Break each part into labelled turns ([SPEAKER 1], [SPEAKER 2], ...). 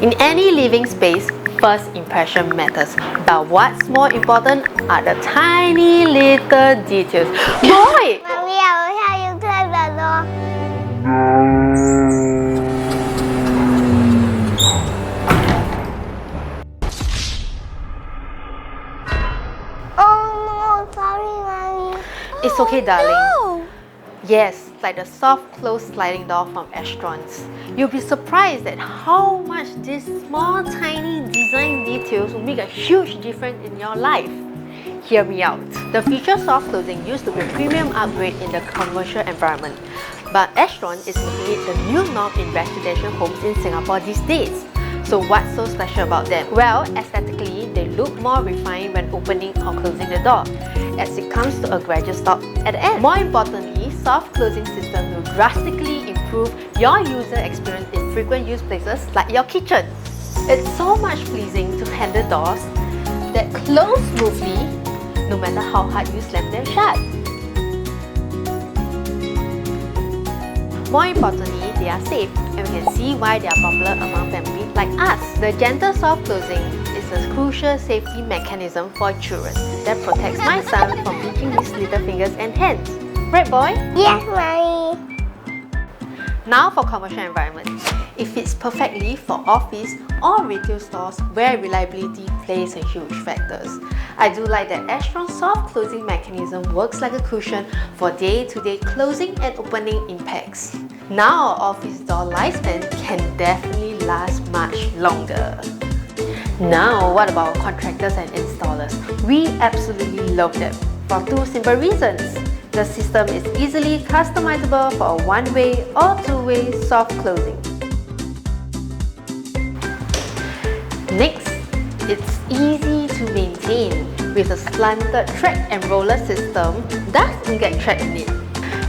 [SPEAKER 1] In any living space, first impression matters, but what's more important are the tiny little details. Boy!
[SPEAKER 2] Mommy, I will help you close the door. Oh no, sorry, Mommy.
[SPEAKER 1] It's okay, darling.
[SPEAKER 2] No.
[SPEAKER 1] Yes, like the soft close sliding door from Estron's. You'll be surprised at how much these small tiny design details will make a huge difference in your life. Hear me out. The feature soft closing used to be a premium upgrade in the commercial environment, but Estron is making it the new norm in residential homes in Singapore these days. So what's so special about them? Well, aesthetically, they look more refined when opening or closing the door, as it comes to a gradual stop at the end. More importantly, soft closing system will drastically improve your user experience in frequent use places like your kitchen. It's so much pleasing to handle doors that close smoothly no matter how hard you slam them shut. More importantly, they are safe, and we can see why they are popular among families like us. The gentle soft closing is a crucial safety mechanism for children that protects my son from pinching his little fingers and hands. Right, boy?
[SPEAKER 2] Yes, Mommy.
[SPEAKER 1] Now for commercial environments. It fits perfectly for office or retail stores where reliability plays a huge factor. I do like that Estron's soft closing mechanism works like a cushion for day-to-day closing and opening impacts. Now our office door lifespan can definitely last much longer. Now what about contractors and installers? We absolutely love them for two simple reasons. The system is easily customizable for a one-way or two-way soft closing. Next, it's easy to maintain with a slanted track and roller system that doesn't get trapped in it.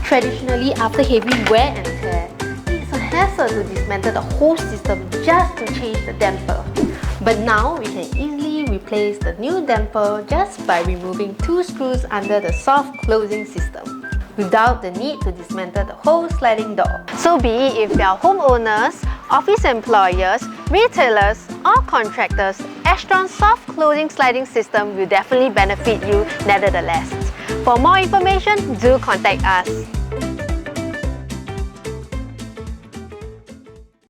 [SPEAKER 1] Traditionally, after heavy wear and tear, it's a hassle to dismantle the whole system just to change the damper. But now we can easily replace the new damper just by removing two screws under the soft closing system, without the need to dismantle the whole sliding door. So be it if you are homeowners, office employers, retailers or contractors, Estron's soft closing sliding system will definitely benefit you nevertheless. For more information, do contact us.